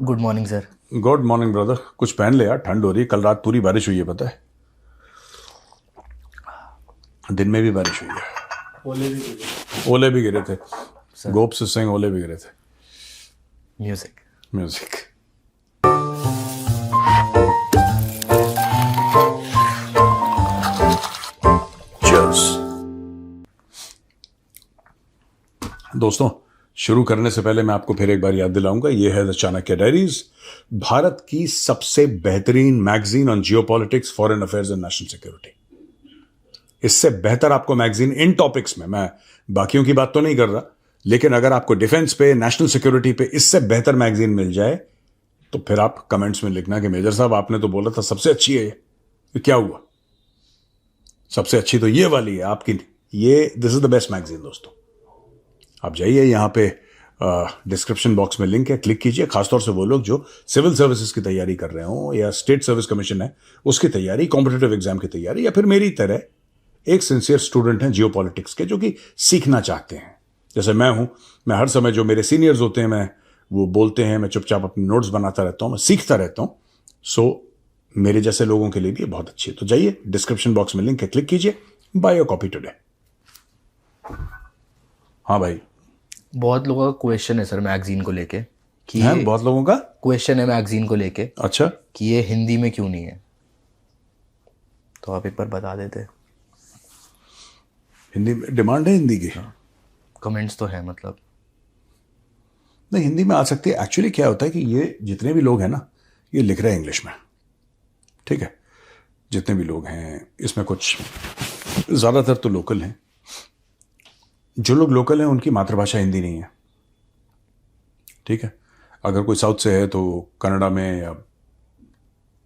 Good morning sir. Good morning brother. कुछ पहन ले यार, ठंड हो रही है। कल रात पूरी बारिश हुई है, पता है। दिन में भी बारिश हुई है। ओले भी गिरे थे। सर गोप से सिंह ओले भी गिरे थे। म्यूजिक। म्यूजिक। चीयर्स। दोस्तों, शुरू करने से पहले मैं आपको फिर एक बार याद दिलाऊंगा, ये है द चाणक्य डायरीज, भारत की सबसे बेहतरीन magazine on geopolitics, foreign affairs and national security. इससे बेहतर आपको मैगजीन इन टॉपिक्स में, मैं बाकियों की बात तो नहीं कर रहा, लेकिन अगर आपको डिफेंस पे, नेशनल सिक्योरिटी पे इससे बेहतर मैगजीन मिल जाए तो फिर आप कमेंट्स में लिखना कि मेजर साहब आपने तो बोला था सबसे अच्छी है ये क्या हुआ? सबसे अच्छी तो ये वाली है आपकी। ये this is the best magazine दोस्तों। आप जाइए, यहां पे डिस्क्रिप्शन बॉक्स में लिंक है, क्लिक कीजिए। खासतौर से वो लोग जो सिविल सर्विसेज की तैयारी कर रहे हो, या स्टेट सर्विस कमीशन है उसकी तैयारी, कॉम्पिटेटिव एग्जाम की तैयारी, या फिर मेरी तरह एक सिंसियर स्टूडेंट हैं जियोपॉलिटिक्स के, जो कि सीखना चाहते हैं। जैसे मैं हूं, मैं हर समय जो मेरे सीनियर्स होते हैं, मैं वो बोलते हैं, मैं चुपचाप अपने नोट्स बनाता रहता हूं, मैं सीखता रहता हूं। सो मेरे जैसे लोगों के लिए भी ये बहुत अच्छी है। तो जाइए, डिस्क्रिप्शन बॉक्स में लिंक है, क्लिक कीजिए, बाय योर कॉपी टुडे। हाँ भाई। बहुत लोगों का क्वेश्चन है सर मैगजीन को लेके कि है, बहुत लोगों का क्वेश्चन है मैगजीन को लेके अच्छा कि ये हिंदी में क्यों नहीं है, तो आप एक बार बता देते। हिंदी में डिमांड है हिंदी की? कमेंट्स तो है मतलब। नहीं, हिंदी में आ सकती है। एक्चुअली क्या होता है कि ये जितने भी लोग हैं ना, ये लिख रहे हैं इंग्लिश में, ठीक है। जितने भी लोग हैं इसमें, कुछ ज़्यादातर तो लोकल हैं। जो लोग लोकल हैं उनकी मातृभाषा हिंदी नहीं है, ठीक है। अगर कोई साउथ से है तो कन्नड़ा में या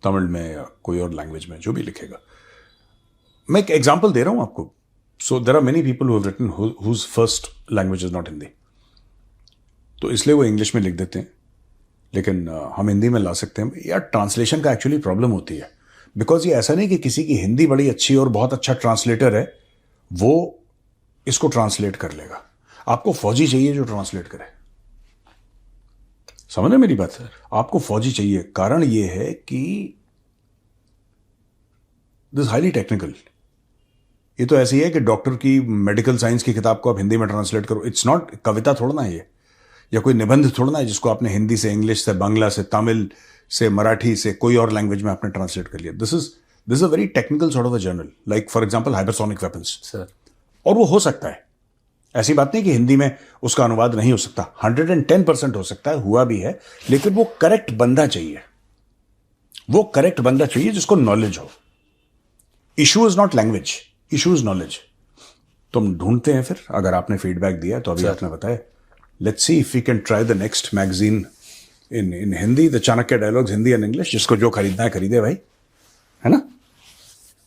तमिल में या कोई और लैंग्वेज में जो भी लिखेगा। मैं एक एग्जांपल दे रहा हूं आपको। So there are many people who have written whose first language is not Hindi, तो इसलिए वो इंग्लिश में लिख देते हैं। लेकिन हम हिंदी में ला सकते हैं यार। ट्रांसलेशन का एक्चुअली प्रॉब्लम होती है, बिकॉज ये ऐसा नहीं कि किसी की हिंदी बड़ी अच्छी और बहुत अच्छा ट्रांसलेटर है वो इसको ट्रांसलेट कर लेगा। आपको फौजी चाहिए जो ट्रांसलेट करे। समझ रहे मेरी बात? सर, आपको फौजी चाहिए। कारण ये है कि दिस हाईली टेक्निकल। ये तो ऐसी है कि डॉक्टर की, मेडिकल साइंस की किताब को आप हिंदी में ट्रांसलेट करो। इट्स नॉट कविता थोड़ा ना है ये, या कोई निबंध थोड़ा ना है जिसको आपने हिंदी से, इंग्लिश से, बांग्ला से, तमिल से, मराठी से, कोई और लैंग्वेज में आपने ट्रांसलेट कर लिया। This is a very technical sort of a journal, like for example hypersonic weapons. Sir और वो हो सकता है, ऐसी बात नहीं कि हिंदी में उसका अनुवाद नहीं हो सकता। 110% हो सकता है, हुआ भी है। लेकिन वो करेक्ट बंदा चाहिए, वो करेक्ट बंदा चाहिए जिसको नॉलेज हो। Issue is not language, issue is knowledge. तो हम ढूंढते हैं फिर। अगर आपने फीडबैक दिया तो अभी आपने बताया, let's see if we can try the next magazine in Hindi, the Chanakya dialogues, Hindi and English. जिसको जो खरीदना है खरीदे भाई, है ना।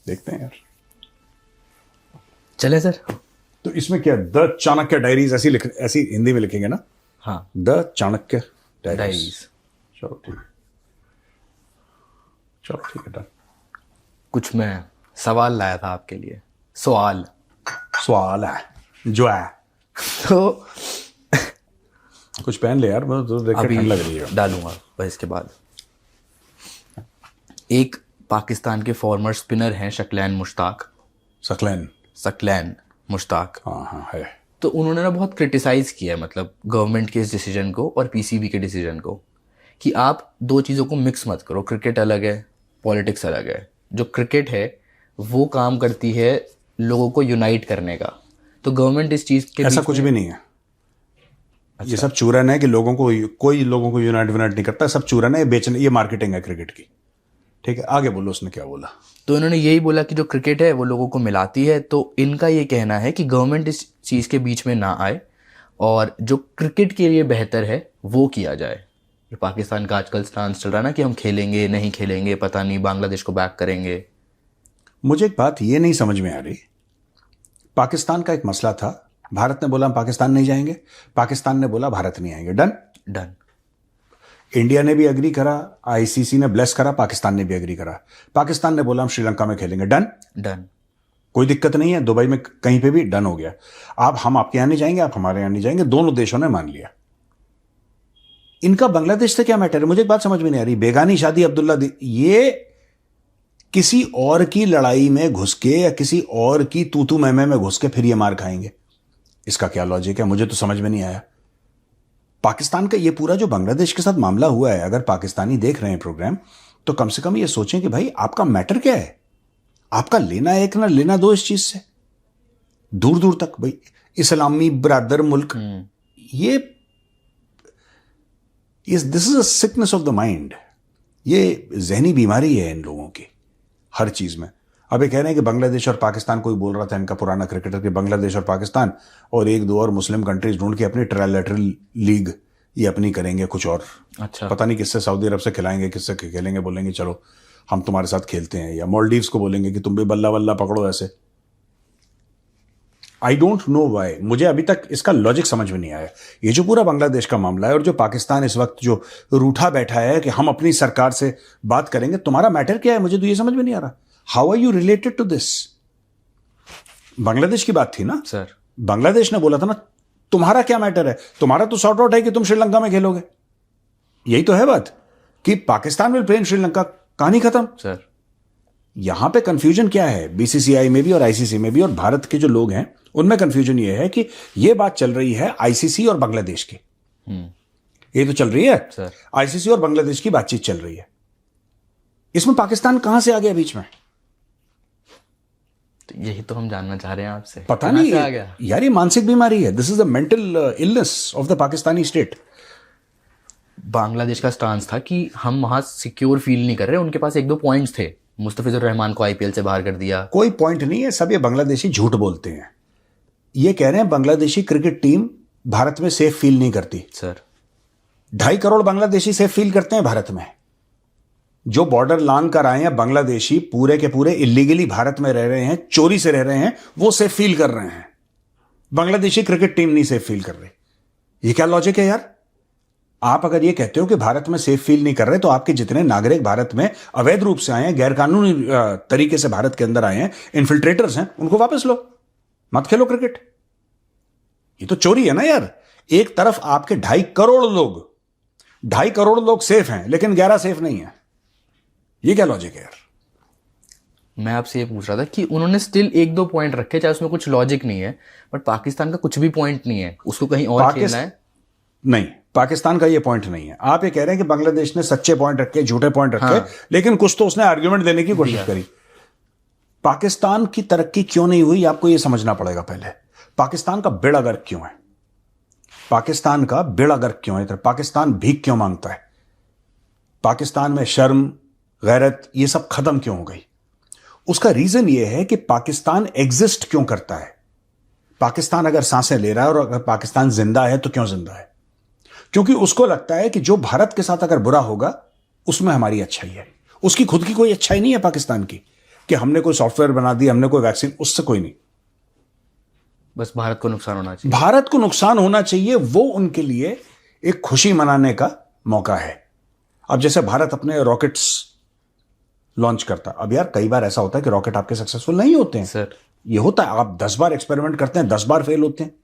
देखते हैं यार। चले सर। तो इसमें क्या, द चाणक्य डायरीज ऐसी हिंदी में लिखेंगे ना? हाँ, द चाणक्य डायरीज। डायरीज। चलो ठीक है, चलो ठीक है, डन। कुछ मैं सवाल लाया था आपके लिए। सवाल सवाल है जो है। तो कुछ पहन ले यार, मैं तो देख के अभी ठंड लग रही है। डालूंगा बस इसके बाद। एक पाकिस्तान के फॉर्मर स्पिनर हैं शकलैन मुश्ताक। सकलैन। शकलैन मुश्ताक। हाँ हाँ है। तो उन्होंने ना बहुत क्रिटिसाइज किया है, मतलब गवर्नमेंट के इस डिसीजन को और पीसीबी के डिसीजन को, कि आप दो चीज़ों को मिक्स मत करो। क्रिकेट अलग है, पॉलिटिक्स अलग है। जो क्रिकेट है वो काम करती है लोगों को यूनाइट करने का, तो गवर्नमेंट इस चीज़ के ऐसा बीच कुछ में। भी नहीं है। ये सब चूरन है कि लोगों को, कोई लोगों को यूनाइट विनाइट नहीं करता। सब चूरन है, ये बेचने, ये मार्केटिंग है क्रिकेट की। ठीक है, आगे बोलो उसने क्या बोला। तो इन्होंने यही बोला कि जो क्रिकेट है वो लोगों को मिलाती है, तो इनका ये कहना है कि गवर्नमेंट इस चीज़ के बीच में ना आए और जो क्रिकेट के लिए बेहतर है वो किया जाए। जो पाकिस्तान का आजकल स्टांस चल रहा है ना कि हम खेलेंगे नहीं खेलेंगे, पता नहीं बांग्लादेश को बैक करेंगे। मुझे एक बात ये नहीं समझ में आ रही। पाकिस्तान का एक मसला था, भारत ने बोला हम पाकिस्तान नहीं जाएंगे, पाकिस्तान ने बोला भारत नहीं आएंगे, डन। डन। इंडिया ने भी एग्री करा, आईसीसी ने ब्लेस करा, पाकिस्तान ने भी एग्री करा। पाकिस्तान ने बोला हम श्रीलंका में खेलेंगे, डन। डन। कोई दिक्कत नहीं है, दुबई में कहीं पे भी डन हो गया। आप, हम आपके यहां नहीं जाएंगे, आप हमारे यहां नहीं जाएंगे, दोनों देशों ने मान लिया। इनका बांग्लादेश से क्या मैटर है? मुझे एक बात समझ में नहीं आ रही। बेगानी शादी अब्दुल्ला ये किसी और की लड़ाई में घुस के या किसी और की तूतू मैमे में घुस के फिर ये मार खाएंगे, इसका क्या लॉजिक है? मुझे तो समझ में नहीं आया। पाकिस्तान का ये पूरा जो बांग्लादेश के साथ मामला हुआ है, अगर पाकिस्तानी देख रहे हैं प्रोग्राम, तो कम से कम ये सोचें कि भाई आपका मैटर क्या है, आपका लेना एक ना लेना दो इस चीज से दूर दूर तक। भाई इस्लामी ब्रादर मुल्क, ये this is a sickness of the mind. ये जहनी बीमारी है इन लोगों की हर चीज में। अब ये कह रहे हैं कि बांग्लादेश और पाकिस्तान, कोई बोल रहा था इनका पुराना क्रिकेटर कि बांग्लादेश और पाकिस्तान और एक दो और मुस्लिम कंट्रीज ढूंढ के अपनी ट्रायलैटरल लीग ये अपनी करेंगे कुछ और। अच्छा, पता नहीं किससे, सऊदी अरब से खिलाएंगे, किससे खेलेंगे, बोलेंगे चलो हम तुम्हारे साथ खेलते हैं, या मालदीव्स को बोलेंगे कि तुम भी बल्ला बल्ला पकड़ो ऐसे। आई डोंट नो वाई, मुझे अभी तक इसका लॉजिक समझ में नहीं आया। ये जो पूरा बांग्लादेश का मामला है और जो पाकिस्तान इस वक्त जो रूठा बैठा है कि हम अपनी सरकार से बात करेंगे, तुम्हारा मैटर क्या है? मुझे तो ये समझ में नहीं आ रहा। How are you related to this? Bangladesh की बात थी ना सर। बांग्लादेश ने बोला था ना, तुम्हारा क्या मैटर है? तुम्हारा तो सॉर्ट आउट है कि तुम श्रीलंका में खेलोगे। यही तो है बात कि Pakistan will play in Sri Lanka, कहानी खत्म। सर, यहां पे कंफ्यूजन क्या है? बीसीसीआई में भी और आईसीसी में भी और भारत के जो लोग हैं उनमें कंफ्यूजन ये है कि ये बात चल रही है आईसीसी और बांग्लादेश की। ये तो चल रही है सर, आईसीसी और बांग्लादेश की बातचीत चल रही है। इसमें पाकिस्तान कहां से आ गया बीच में? तो यही तो हम जानना चाह रहे हैं आपसे, पता कहाँ नहीं से आ गया? यार, ये मानसिक बीमारी है। This is the mental illness of the Pakistani state. Bangladesh का स्टांस था कि हम वहां सिक्योर फील नहीं कर रहे। उनके पास एक दो पॉइंट्स थे, मुस्तफिजुर रहमान को आईपीएल से बाहर कर दिया। कोई पॉइंट नहीं है, सब ये बांग्लादेशी झूठ बोलते हैं। ये कह रहे हैं बांग्लादेशी क्रिकेट टीम भारत में सेफ फील नहीं करती। Sir, 2.5 crore Bangladeshi safe feel करते हैं भारत में। जो बॉर्डर लांग कर आए हैं बांग्लादेशी, पूरे के पूरे इलीगली भारत में रह रहे हैं, चोरी से रह रहे हैं, वो सेफ फील कर रहे हैं। बांग्लादेशी क्रिकेट टीम नहीं सेफ फील कर रही। ये क्या लॉजिक है यार? आप अगर ये कहते हो कि भारत में सेफ फील नहीं कर रहे, तो आपके जितने नागरिक भारत में अवैध रूप से आए हैं, गैरकानूनी तरीके से भारत के अंदर आए हैं, इन्फिल्ट्रेटर्स हैं, उनको वापस लो, मत खेलो क्रिकेट। ये तो चोरी है ना यार। एक तरफ आपके 2.5 करोड़ लोग सेफ हैं, लेकिन 11 सेफ नहीं है। ये क्या लॉजिक है यार? मैं आपसे ये पूछ रहा था कि उन्होंने स्टिल एक दो पॉइंट रखे, चाहे उसमें कुछ लॉजिक नहीं है, बट पाकिस्तान का कुछ भी पॉइंट नहीं है, उसको कहीं और खेलना है। नहीं, पाकिस्तान का ये पॉइंट नहीं है। आप ये कह रहे हैं कि बांग्लादेश ने सच्चे पॉइंट रखे, झूठे पॉइंट रखे, हाँ। लेकिन कुछ तो उसने आर्ग्यूमेंट देने की कोशिश करी। पाकिस्तान की तरक्की क्यों नहीं हुई, आपको ये समझना पड़ेगा पहले। पाकिस्तान का बेड़ा गर्क क्यों है? पाकिस्तान का बेड़ा गर्क क्यों है? पाकिस्तान भीख क्यों मांगता है? पाकिस्तान में शर्म, गैरत, ये सब खत्म क्यों हो गई? उसका रीजन ये है कि पाकिस्तान एग्जिस्ट क्यों करता है। पाकिस्तान अगर सांसें ले रहा है और अगर पाकिस्तान जिंदा है, तो क्यों जिंदा है? क्योंकि उसको लगता है कि जो भारत के साथ अगर बुरा होगा, उसमें हमारी अच्छाई है। उसकी खुद की कोई अच्छाई नहीं है पाकिस्तान की, कि हमने कोई सॉफ्टवेयर बना दी, हमने कोई वैक्सीन, उससे कोई नहीं। बस भारत को नुकसान होना चाहिए। भारत को नुकसान होना चाहिए, वो उनके लिए एक खुशी मनाने का मौका है। अब जैसे भारत अपने रॉकेट्स लॉन्च करता, अब यार कई बार ऐसा होता है कि रॉकेट आपके सक्सेसफुल नहीं होते हैं सर, ये होता है। आप 10 बार एक्सपेरिमेंट करते हैं, 10 बार फेल होते हैं।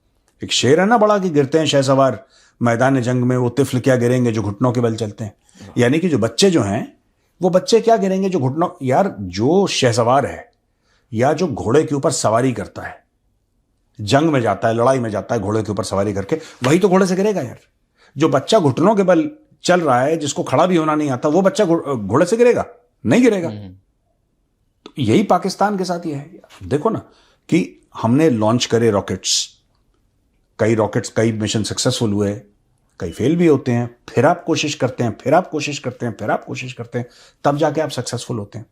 एक शेर है ना बड़ा, कि गिरते हैं शहसवार मैदान जंग में, वो तिफल क्या गिरेंगे जो घुटनों के बल चलते हैं। यानी कि जो बच्चे जो हैं, वो बच्चे क्या गिरेंगे जो घुटनों। यार जो शहसवार है या जो घोड़े के ऊपर सवारी करता है, जंग में जाता है, लड़ाई में जाता है घोड़े के ऊपर सवारी करके, वही तो घोड़े से गिरेगा यार। जो बच्चा घुटनों के बल चल रहा है, जिसको खड़ा भी होना नहीं आता, वो बच्चा घोड़े से गिरेगा? नहीं गिरेगा। तो यही पाकिस्तान के साथ ही है। देखो ना कि हमने लॉन्च करे रॉकेट्स, कई मिशन सक्सेसफुल हुए, कई फेल भी होते हैं, फिर आप कोशिश करते हैं, फिर आप कोशिश करते हैं, फिर आप कोशिश करते हैं, तब जाके आप सक्सेसफुल होते हैं।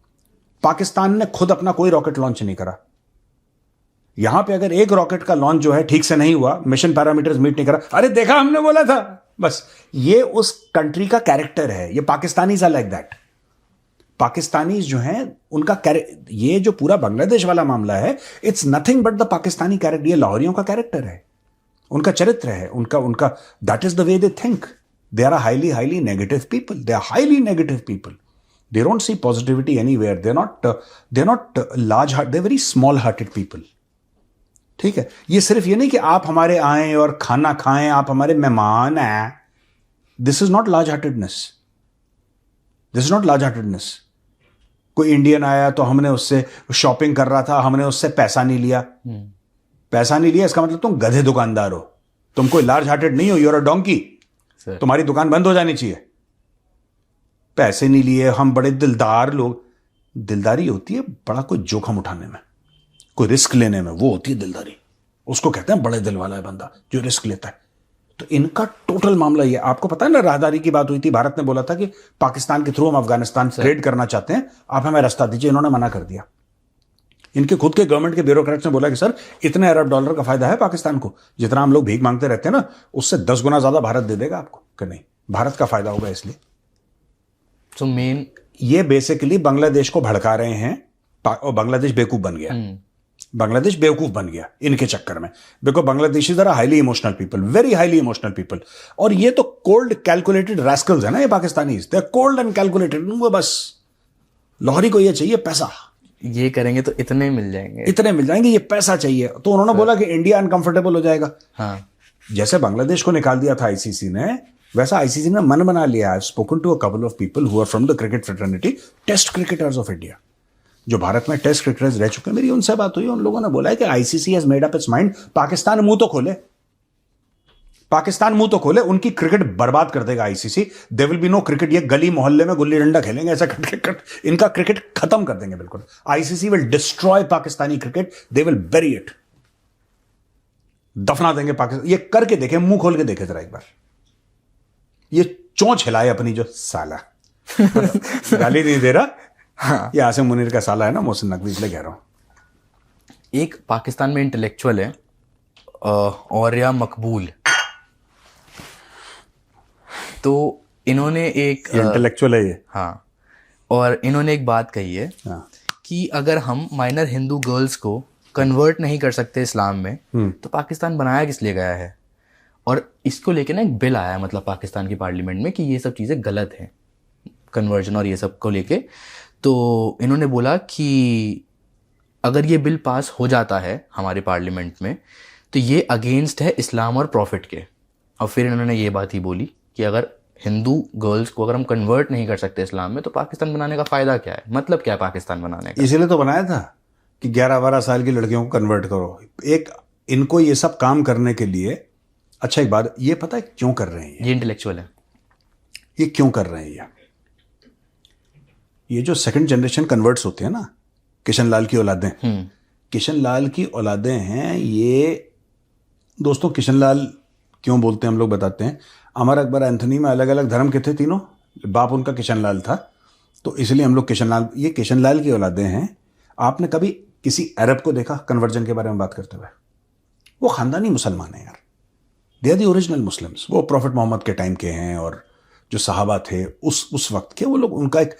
पाकिस्तान ने खुद अपना कोई रॉकेट लॉन्च नहीं करा। यहां पे अगर एक रॉकेट का लॉन्च जो है ठीक से नहीं हुआ, मिशन पैरामीटर्स मीट नहीं करा, अरे देखा हमने बोला था, बस। ये उस कंट्री का कैरेक्टर है। ये Pakistanis are like that. Pakistanis जो हैं, उनका ये जो पूरा बांग्लादेश वाला मामला है, it's nothing but the Pakistani character. ये लाहौरियों का कैरेक्टर है, उनका चरित्र है, उनका that is the way they think. They are highly negative people. They are highly negative people. They don't see positivity anywhere. They not large heart, they very small hearted people. ठीक है? ये सिर्फ ये नहीं कि आप हमारे आए और खाना खाएं, आप हमारे मेहमान हैं। This is not large heartedness, this is not large heartedness. कोई इंडियन आया तो हमने उससे शॉपिंग कर रहा था, हमने उससे पैसा नहीं लिया। पैसा नहीं लिया इसका मतलब तुम गधे दुकानदार हो, तुम कोई लार्ज हार्टेड नहीं हो, यूर अ डोंकी। तुम्हारी दुकान बंद हो जानी चाहिए। पैसे नहीं लिए, हम बड़े दिलदार लोग। दिलदारी होती है बड़ा कोई जोखम उठाने में, कोई रिस्क लेने में, वो होती है दिलदारी। उसको कहते हैं बड़े दिल वाला है बंदा जो रिस्क लेता है। तो इनका टोटल मामला ये, आपको पता है ना, राहदारी की बात हुई थी, भारत ने बोला था कि पाकिस्तान के थ्रू हम अफगानिस्तान ट्रेड करना चाहते हैं, आप हमें रास्ता दीजिए। इन्होंने मना कर दिया। इनके खुद के गवर्नमेंट के ब्यूरोक्रेट्स ने बोला कि सर इतने अरब डॉलर का फायदा है पाकिस्तान को, जितना हम लोग भीख मांगते रहते हैं ना, उससे 10 गुना ज्यादा भारत दे देगा आपको। कि नहीं, भारत का फायदा होगा। इसलिए तो मेन ये बेसिकली बांग्लादेश को भड़का रहे हैं, और बांग्लादेश बेवकूफ बन गया। बांग्लादेश बेवकूफ बन गया इनके चक्कर में, because Bangladeshis are highly emotional people, very highly emotional people. और ये तो कोल्ड कैलकुलेटेड रैस्कल्स है ना ये Pakistanis, they are cold and calculated. वो बस लाहौरी को ये चाहिए पैसा, ये करेंगे तो इतने मिल जाएंगे, इतने मिल जाएंगे, ये पैसा चाहिए। तो उन्होंने बोला कि इंडिया अनकंफर्टेबल हो जाएगा। हाँ, जैसे बांग्लादेश को निकाल दिया था आईसीसी ने, वैसा आईसीसी ने मन बना लिया। I have spoken to a couple of people who are from the cricket fraternity, test cricketers of India, जो भारत में टेस्ट क्रिकेटर्स रह चुके हैं। मेरी उनसे बात हुई, उन लोगों ने बोला है कि ICC has made up it's mind, Pakistan मुंह तो खोले, पाकिस्तान मुंह तो खोले, उनकी क्रिकेट बर्बाद कर देगा ICC. There will be no cricket. ये गली मोहल्ले में गुल्ली डंडा खेलेंगे ऐसा क्रिकेट, इनका क्रिकेट खत्म कर देंगे बिल्कुल। ICC will destroy Pakistani cricket, they will bury it, दफना देंगे पाकिस्तान। ये करके देखे, मुंह खोल के देखे जरा एक बार, ये चोंच हिलाए अपनी, जो साला गाली नहीं दे रहा। हाँ, ये आसिम मुनीर का साला है ना, मोहसिन नकवी, इसलिए कह रहा हूं। एक पाकिस्तान में इंटेलेक्चुअल है औरिया मकबूल, तो इन्होंने एक इंटेलेक्चुअल है ये। हाँ, और इन्होंने एक बात कही है कि अगर हम माइनर हिंदू गर्ल्स को कन्वर्ट नहीं कर सकते इस्लाम में, तो पाकिस्तान बनाया किस लिए गया है। और इसको लेके ना एक बिल आया, मतलब पाकिस्तान की पार्लियामेंट में, कि ये सब चीज़ें गलत हैं, कन्वर्जन और ये सब को लेके। तो इन्होंने बोला कि अगर ये बिल पास हो जाता है हमारे पार्लियामेंट में, तो ये अगेंस्ट है इस्लाम और प्रॉफिट के। और फिर इन्होंने ये बात ही बोली कि अगर हिंदू गर्ल्स को अगर हम कन्वर्ट नहीं कर सकते इस्लाम में, तो पाकिस्तान बनाने का फ़ायदा क्या है, मतलब क्या है पाकिस्तान बनाने का। इसीलिए तो बनाया था कि 11-12 साल की लड़कियों को कन्वर्ट करो। एक इनको ये सब काम करने के लिए, अच्छा एक बात, ये पता है क्यों कर रहे हैं? ये इंटेलेक्चुअल है। ये क्यों कर रहे हैं? ये जो सेकंड जनरेशन कन्वर्ट्स होते हैं ना, किशन लाल की औलादें, किशन लाल की औलादें हैं ये। दोस्तों, किशन लाल क्यों बोलते हैं हम लोग बताते हैं। अमर अकबर एंथनी में अलग अलग धर्म के थे तीनों, बाप उनका किशन लाल था, तो इसलिए हम लोग किशन लाल, ये किशन लाल की औलादें हैं। आपने कभी किसी अरब को देखा कन्वर्जन के बारे में बात करते हुए? वो खानदानी मुसलमान है यार, they are the original Muslims. वो प्रॉफिट मोहम्मद के टाइम के हैं, और जो सहाबा थे उस वक्त के, वो लोग, उनका एक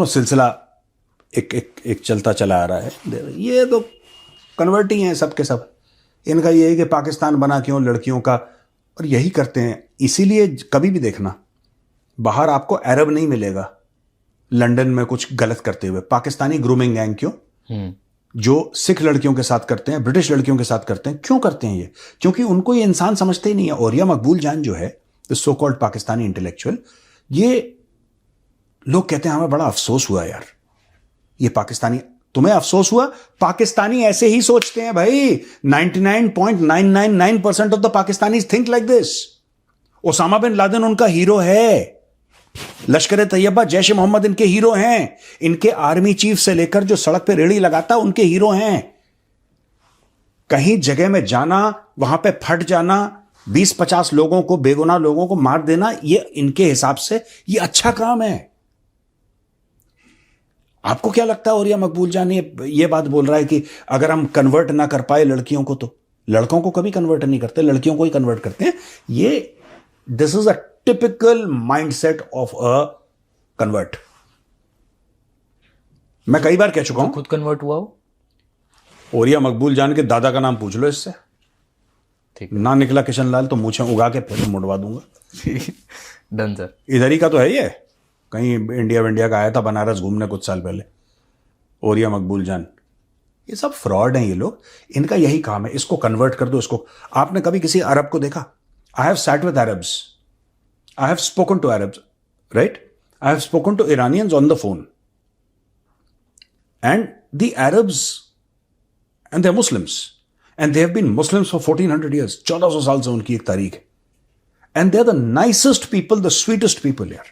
सिलसिला एक चलता चला आ रहा है। ये तो कन्वर्ट ही हैं सब के सब। इनका ये है कि पाकिस्तान बना क्यों लड़कियों का, और यही करते हैं। इसीलिए कभी भी देखना, बाहर आपको अरब नहीं मिलेगा लंदन में कुछ गलत करते हुए। पाकिस्तानी ग्रूमिंग गैंग क्यों, जो सिख लड़कियों के साथ करते हैं, ब्रिटिश लड़कियों के साथ करते हैं, क्यों करते हैं ये? क्योंकि उनको ये इंसान समझते ही नहीं है। औरिया मकबूल जान जो है, the so called Pakistani intellectual, ये लोग कहते हैं हमें बड़ा अफसोस हुआ यार, ये पाकिस्तानी। तुम्हें अफसोस हुआ? पाकिस्तानी ऐसे ही सोचते हैं भाई। 99.999% of the Pakistanis think like this. Osama bin Laden उनका हीरो है, लश्कर तैयबा, जैश मोहम्मद इनके हीरो हैं, इनके आर्मी चीफ से लेकर जो सड़क पे रेड़ी लगाता उनके हीरो हैं। कहीं जगह में जाना, वहां पे फट जाना, 20-50 लोगों को, बेगुनाह लोगों को मार देना, ये इनके हिसाब से ये अच्छा काम है। आपको क्या लगता है औरिया मकबूल जान ये बात बोल रहा है कि अगर हम कन्वर्ट ना कर पाए लड़कियों को, तो लड़कों को कभी कन्वर्ट नहीं करते, लड़कियों को ही कन्वर्ट करते हैं। ये this is a typical mindset of a convert. मैं कई बार कह चुका हूं। खुद कन्वर्ट हुआ हो? औरिया मकबूल जान के दादा का नाम पूछ लो इससे, ठीक ना निकला किशन लाल तो मूछें उगा के फिर मुड़वा दूंगा। Done sir. इधर ही का तो है ये, कहीं इंडिया का आया था बनारस घूमने कुछ साल पहले, औरिया मकबूल जान। ये सब फ्रॉड हैं ये लोग, इनका यही काम है, इसको कन्वर्ट कर दो इसको। आपने कभी किसी अरब को देखा I have sat with Arabs. I have spoken to Arabs, right? I have spoken to Iranians on the phone. And the Arabs, and they're Muslims. And they have been Muslims for 1400 years. 1400 साल से उनकी एक तारीख है. And they're the nicest people, the sweetest people here.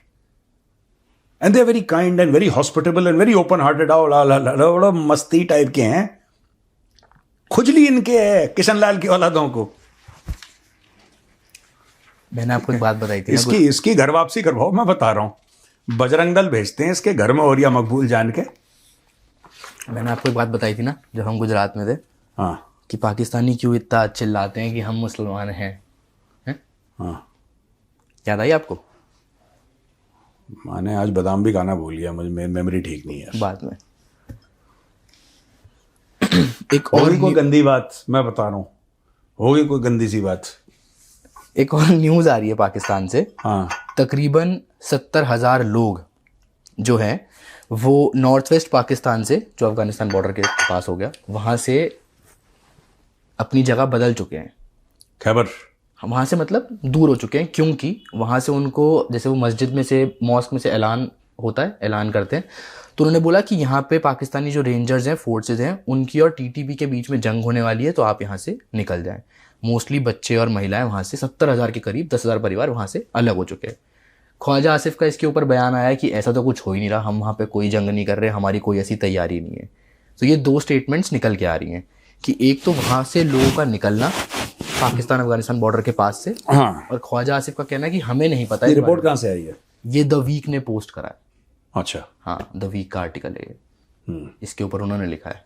And they're very kind and very hospitable and very open-hearted. बड़ा मस्ती type के हैं. खुजली इनके है किशन लाल की औलादों को. मैंने आपको एक बात बताई थी इसकी घर वापसी करवाओ, मैं बता रहा हूं. बजरंग दल भेजते हैं इसके घर में और या मकबूल जान के. मैंने आपको एक बात बताई थी ना जब हम गुजरात में थे. हाँ. कि पाकिस्तानी क्यों इतना चिल्लाते हैं कि हम मुसलमान हैं. हाँ. याद आई आपको? मैंने आज बादाम भी खाना भूल गया, मुझे मेमोरी ठीक नहीं है. बाद में एक और कोई गंदी बात मैं बता रहा हूं, होगी कोई गंदी सी बात. एक और न्यूज़ आ रही है पाकिस्तान से. हाँ. तकरीबन 70,000 लोग जो हैं वो नॉर्थ वेस्ट पाकिस्तान से, जो अफगानिस्तान बॉर्डर के पास हो गया, वहाँ से अपनी जगह बदल चुके हैं. खैबर. वहाँ से मतलब दूर हो चुके हैं, क्योंकि वहाँ से उनको, जैसे वो मस्जिद में से, मॉस्क में से ऐलान होता है, ऐलान करते हैं, तो उन्होंने बोला कि यहाँ पे पाकिस्तानी जो रेंजर्स हैं, फोर्सेज हैं, उनकी और टीटीपी के बीच में जंग होने वाली है, तो आप यहाँ से निकल जाएं. मोस्टली बच्चे और महिलाएं वहाँ से, 70,000 के करीब 10,000 परिवार वहाँ से अलग हो चुके हैं. ख्वाजा आसिफ का इसके ऊपर बयान आया कि ऐसा तो कुछ हो ही नहीं रहा, हम वहाँ पे कोई जंग नहीं कर रहे, हमारी कोई ऐसी तैयारी नहीं है. तो ये दो स्टेटमेंट्स निकल के आ रही हैं कि एक तो वहाँ से लोगों का निकलना पाकिस्तान अफगानिस्तान बॉर्डर के पास से, हाँ. और ख्वाजा आसिफ का कहना है कि हमें नहीं पता. ये रिपोर्ट कहाँ से आई है? ये द वीक ने पोस्ट करा है. अच्छा. हाँ, द वीक का आर्टिकल है ये. इसके ऊपर उन्होंने लिखा है.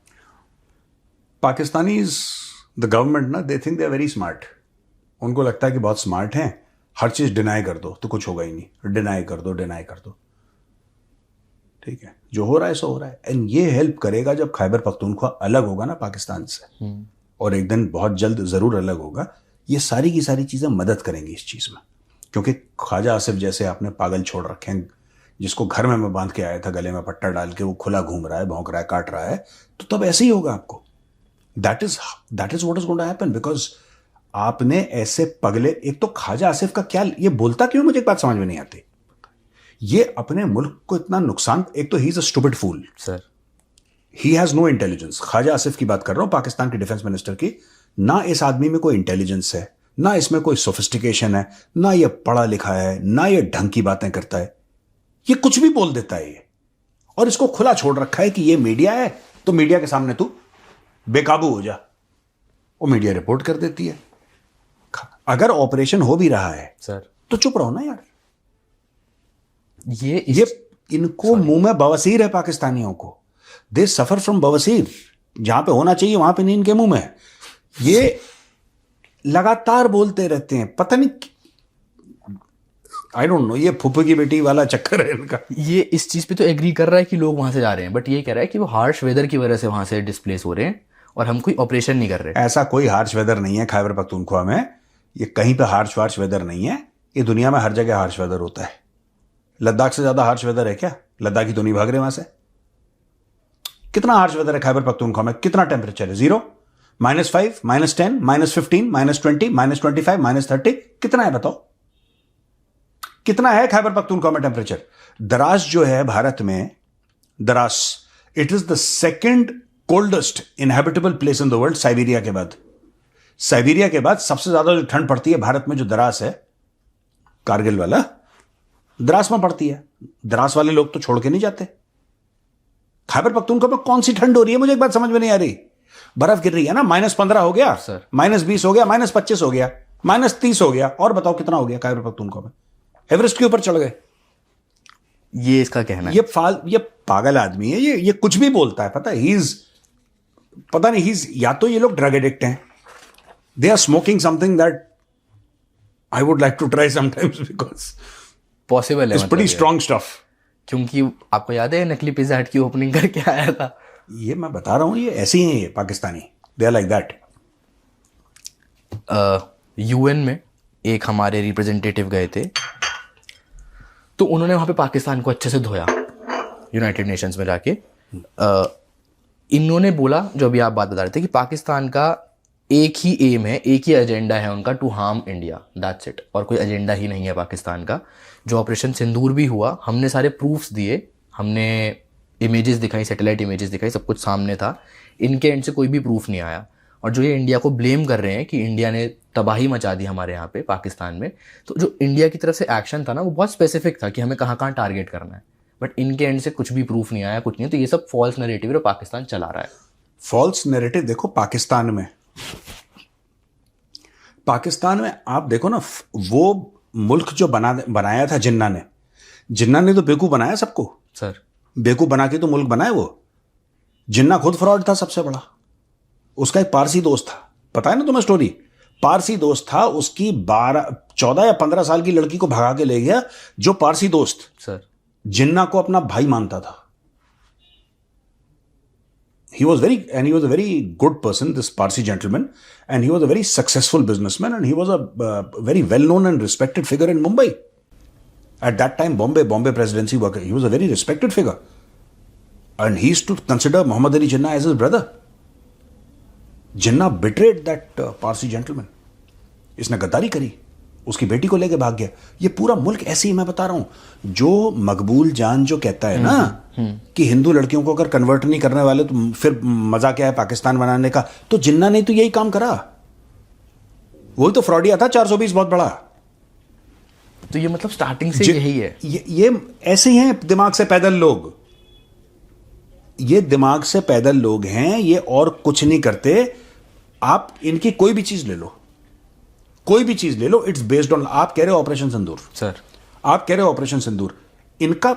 पाकिस्तानीज, द गवर्नमेंट ना, they think they are very smart. उनको लगता है कि बहुत स्मार्ट हैं, हर चीज डिनाई कर दो तो कुछ होगा ही नहीं. डिनाई कर दो, डिनाई कर दो. ठीक है, जो हो रहा है सो हो रहा है. एंड ये हेल्प करेगा जब खैबर पख्तूनख्वा अलग होगा ना पाकिस्तान से, और एक दिन बहुत जल्द जरूर अलग होगा. ये सारी की सारी चीजें मदद करेंगी इस चीज में, क्योंकि ख्वाजा आसिफ जैसे आपने पागल छोड़ रखे हैं, जिसको घर में मैं बांध के आया था गले में पट्टा डाल के, वो खुला घूम रहा है, भौंक रहा है, काट रहा है, तो तब ऐसे ही होगा आपको. That is what is going to happen. Because आपने ऐसे पगले, एक तो ख्वाजा आसिफ का क्या, ये बोलता क्यों, मुझे एक बात समझ में नहीं आती. ये अपने मुल्क को इतना नुकसान, एक तो he is a stupid fool sir, he has no intelligence. Khawaja Asif की बात कर रहा हूं, पाकिस्तान के डिफेंस मिनिस्टर की. ना इस आदमी में कोई इंटेलिजेंस है, ना इसमें कोई सोफिस्टिकेशन है, ना ये पढ़ा लिखा है, ना ये ढंग की बातें करता है. ये कुछ भी बोल देता है ये, और इसको खुला छोड़ रखा है कि ये मीडिया है, तो मीडिया के सामने तू बेकाबू हो जा. वो मीडिया रिपोर्ट कर देती है. अगर ऑपरेशन हो भी रहा है सर, तो चुप रहो ना यार. ये इनको मुंह में बवासीर है पाकिस्तानियों को. दे सफर फ्रॉम बवासीर. जहां पे होना चाहिए वहां पे नहीं, इनके मुंह में. ये लगातार बोलते रहते हैं, पता नहीं, आई डोंट नो, ये फुफ्फू की बेटी वाला चक्कर है इनका. ये इस चीज पे तो एग्री कर रहा है कि लोग वहां से जा रहे हैं, बट ये कह रहा है कि वो हार्श वेदर की वजह से वहां से डिस्प्लेस हो रहे हैं और हम कोई ऑपरेशन नहीं कर रहे. ऐसा कोई हार्श वेदर नहीं है खैबर पख्तूनख्वा में. ये कहीं पे हार्श वार्श वेदर नहीं है. ये दुनिया में हर जगह हार्श वेदर होता है. लद्दाख से ज्यादा हार्श वेदर है क्या? लद्दाखी तो नहीं भाग रहे वहां से. कितना हार्श वेदर है खैबर पख्तूनख्वा में? कितना टेम्परेचर है? 0, -5, -10, -15, -20, -25, -30, कितना है बताओ? कितना है खैबर पख्तूनख्वा में टेम्परेचर? द्रास जो है भारत में, Dras, it is the second coldest inhabitable place in the world, Siberia के बाद. साइबेरिया के बाद सबसे ज्यादा जो ठंड पड़ती है भारत में, जो द्रास है, कारगिल वाला, द्रास में पड़ती है. द्रास वाले लोग तो छोड़ के नहीं जाते. खैबर पख्तूनख्वा में कौन सी ठंड हो रही है, मुझे एक बात समझ में नहीं आ रही. बर्फ गिर रही है ना, -15 हो गया सर, -20 हो गया, -25 हो गया, -30 हो गया, और बताओ कितना हो गया खैबर पख्तूनख्वा में? एवरेस्ट के ऊपर चढ़ गए. ये इसका कहना है. ये पागल आदमी है. ये कुछ भी बोलता है. पता है, पता नहीं, या तो ये लोग ड्रग एडिक्ट हैं. They are smoking something that I would like to try sometimes, because possible है, इट्स प्रीटी स्ट्रॉन्ग स्टफ. क्योंकि आपको याद है नकली पिज्जा हट की ओपनिंग करके आया था. ये मैं बता रहा हूं, ये ऐसे ही हैं ये Pakistani. They are like that. UN में एक हमारे रिप्रेजेंटेटिव गए थे, तो उन्होंने वहाँ पे पाकिस्तान को अच्छे से धोया यूनाइटेड नेशंस में जाके. इन्होंने बोला, जो अभी आप बात बता रहे थे, कि पाकिस्तान का एक ही एम है, एक ही एजेंडा है उनका, to harm India, that's it. और कोई एजेंडा ही नहीं है पाकिस्तान का। जो ऑपरेशन सिंदूर भी हुआ, हमने सारे प्रूफ्स दिए, हमने इमेजेस दिखाई, सैटेलाइट इमेजेस दिखाई, सब कुछ सामने था। इनके एंड से कोई भी प्रूफ नहीं आया। और जो ये इंडिया को ब्लेम कर रहे हैं कि इंडिया ने तबाही मचा दी हमारे यहाँ पे पाकिस्तान में, तो जो इंडिया की तरफ से एक्शन था ना, वो बहुत स्पेसिफिक था कि हमें कहाँ कहाँ टारगेट करना है। बट इनके एंड से कुछ भी प्रूफ नहीं आया, कुछ नहीं। तो ये सब फॉल्स नैरेटिव पाकिस्तान चला रहा है। फॉल्स नैरेटिव देखो पाकिस्तान में आप देखो ना, वो मुल्क जो बनाया था जिन्ना ने तो बेवकूफ बनाया सबको। सर बेवकूफ बना के तो मुल्क बनाया वो। जिन्ना खुद फ्रॉड था सबसे बड़ा। उसका एक पारसी दोस्त था, पता है ना तुम्हें स्टोरी। पारसी दोस्त था, उसकी 14 या 15 साल की लड़की को भगा के ले गया जो पारसी दोस्त सर जिन्ना को अपना भाई मानता था। He was a very good person, this Parsi gentleman, and he was a very successful businessman, and he was a very well-known and respected figure in Mumbai. At that time, Bombay presidency worker, he was a very respected figure. And he used to consider Muhammad Ali Jinnah as his brother. Jinnah betrayed that Parsi gentleman. इसने गद्दारी करी, उसकी बेटी को लेके भाग गया। ये पूरा मुल्क ऐसे ही, मैं बता रहा हूं। जो मकबूल जान जो कहता है ना कि हिंदू लड़कियों को अगर कन्वर्ट नहीं करने वाले तो फिर मजा क्या है पाकिस्तान बनाने का, तो जिन्ना ने तो यही काम करा। वही तो फ्रॉडिया था 420 बहुत बड़ा। तो ये मतलब स्टार्टिंग से यही है। ये ऐसे ही हैं दिमाग से पैदल लोग। ये दिमाग से पैदल लोग हैं, ये और कुछ नहीं करते। आप इनकी कोई भी चीज ले लो, इट्स बेस्ड ऑन, आप कह रहे हो ऑपरेशन सिंदूर, सर आप कह रहे हो ऑपरेशन सिंदूर, इनका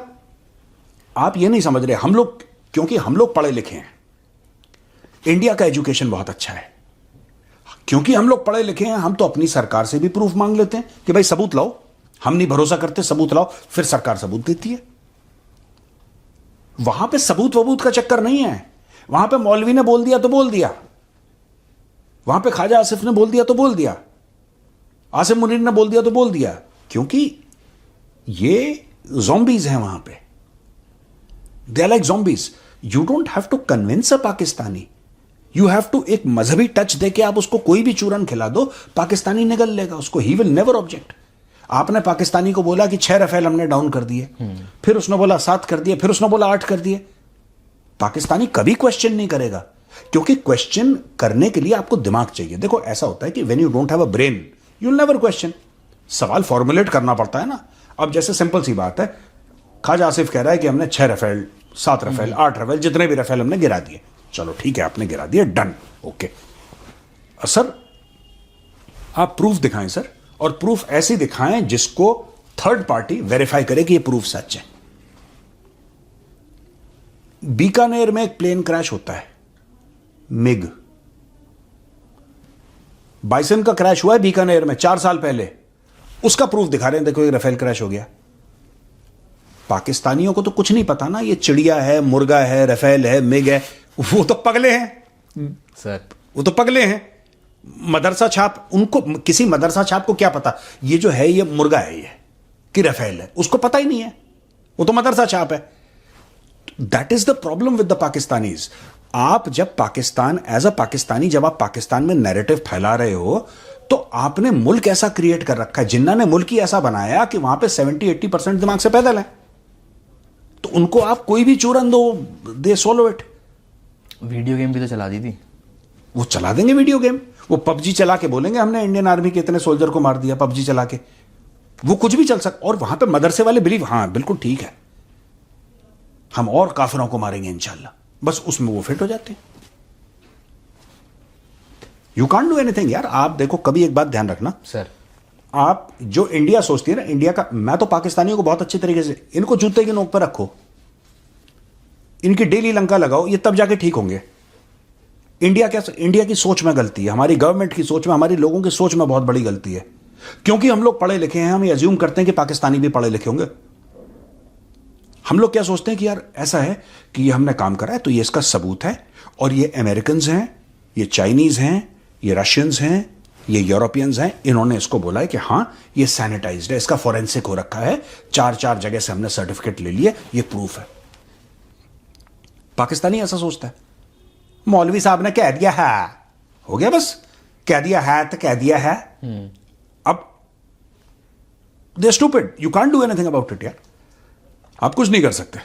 आप ये नहीं समझ रहे। हम लोग, क्योंकि हम लोग पढ़े लिखे हैं, इंडिया का एजुकेशन बहुत अच्छा है, क्योंकि हम लोग पढ़े लिखे हैं, हम तो अपनी सरकार से भी प्रूफ मांग लेते हैं कि भाई सबूत लाओ। हम नहीं भरोसा करते, सबूत लाओ, फिर सरकार सबूत देती है। वहां पे सबूत वबूत का चक्कर नहीं है। वहां पे मौलवी ने बोल दिया तो बोल दिया, वहां पे ख्वाजा आसिफ ने बोल दिया तो बोल दिया, आसिफ मुनीर ने बोल दिया तो बोल दिया, क्योंकि ये ज़ॉम्बीज हैं वहां पे। They are like zombies. You don't have to convince a Pakistani, you have to एक मजहबी टच देके आप उसको कोई भी चूरन खिला दो, पाकिस्तानी निगल लेगा उसको। He will never object. आपने पाकिस्तानी को बोला कि 6 रफेल हमने डाउन कर दिए, फिर उसने बोला 7 कर दिए, फिर उसने बोला 8 कर दिए। पाकिस्तानी कभी क्वेश्चन नहीं करेगा, क्योंकि क्वेश्चन करने के लिए आपको दिमाग चाहिए। देखो ऐसा होता है कि when you don't have a brain you will never question. सवाल फॉर्मुलेट करना पड़ता है ना। अब जैसे सिंपल सी बात है, ख्वाजा आसिफ कह रहा है कि हमने 6 रफेल, 7 रफेल, 8 रफेल, जितने भी रफेल हमने गिरा दिए। चलो ठीक है, आपने गिरा दिए, डन, ओके। सर आप प्रूफ दिखाएं सर, और प्रूफ ऐसे दिखाएं जिसको थर्ड पार्टी वेरीफाई करे कि ये प्रूफ सच है। बीकानेर में एक प्लेन क्रैश होता है, मिग बाइसन का क्रैश हुआ है बीकानेर में 4 साल पहले, उसका प्रूफ दिखा रहे हैं, देखो ये रफेल क्रैश हो गया। पाकिस्तानियों को तो कुछ नहीं पता ना, ये चिड़िया है, मुर्गा है, रफेल है, मिग है। वो तो पगले हैं सर, वो तो पगले हैं। मदरसा छाप, उनको किसी मदरसा छाप को क्या पता ये जो है ये मुर्गा है ये कि रफेल है, उसको पता ही नहीं है। वो तो मदरसा छाप है। That is the problem with the Pakistanis. आप जब पाकिस्तान एज अ पाकिस्तानी, जब आप पाकिस्तान में नैरेटिव फैला रहे हो, तो आपने मुल्क ऐसा क्रिएट कर रखा है। जिन्ना ने मुल्क ही ऐसा बनाया कि वहां पे 70-80% दिमाग से पैदल है, तो उनको आप कोई भी चूरन दो, दे सोलो इट। वीडियो गेम भी तो चला दी थी। वो चला देंगे वीडियो गेम, वो पबजी चला के बोलेंगे हमने इंडियन आर्मी के इतने सोल्जर को मार दिया पबजी चला के। वो कुछ भी चल सकता। और वहां पे मदरसे वाले बिलीव, हाँ बिल्कुल ठीक है, हम और काफिरों को मारेंगे इंशाल्लाह, बस उसमें वो फिट हो जाते हैं। यू कांट डू एनीथिंग यार। आप देखो, कभी एक बात ध्यान रखना सर, आप जो इंडिया सोचती है ना, इंडिया का, मैं तो पाकिस्तानियों को बहुत अच्छे तरीके से, इनको जूते की नोक पर रखो, इनकी डेली लंका लगाओ, ये तब जाके ठीक होंगे। इंडिया की सोच में गलती है, हमारी गवर्नमेंट की सोच में, हमारी लोगों की सोच में बहुत बड़ी गलती है, क्योंकि हम लोग पढ़े लिखे हैं, हम ये अज्यूम करते हैं कि पाकिस्तानी भी पढ़े लिखे होंगे। हम लोग क्या सोचते हैं कि यार ऐसा है कि ये हमने काम करा है तो ये इसका सबूत है, और ये अमेरिकन्स हैं, ये चाइनीज हैं, ये रशियंस हैं, ये यूरोपियंस हैं, इन्होंने इसको बोला है कि हाँ ये सैनिटाइज्ड है, इसका फॉरेंसिक हो रखा है, 4 जगह से हमने सर्टिफिकेट ले लिए, ये प्रूफ है। पाकिस्तानी ऐसा सोचता है। मौलवी साहब ने कह दिया है, हो गया बस, कह दिया है तो कह दिया है। अब they stupid, you can't do anything about it यार, आप कुछ नहीं कर सकते।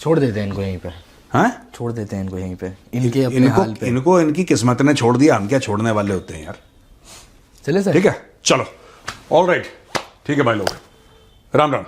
छोड़ देते हैं इनको यहीं पे, हैं? छोड़ देते हैं इनको यहीं पे, इनके अपने हाल पे। इनको इनकी किस्मत ने छोड़ दिया, हम क्या छोड़ने वाले होते हैं यार। चले सर। ठीक है, चलो, ऑल राइट, ठीक है भाई लोग, राम राम।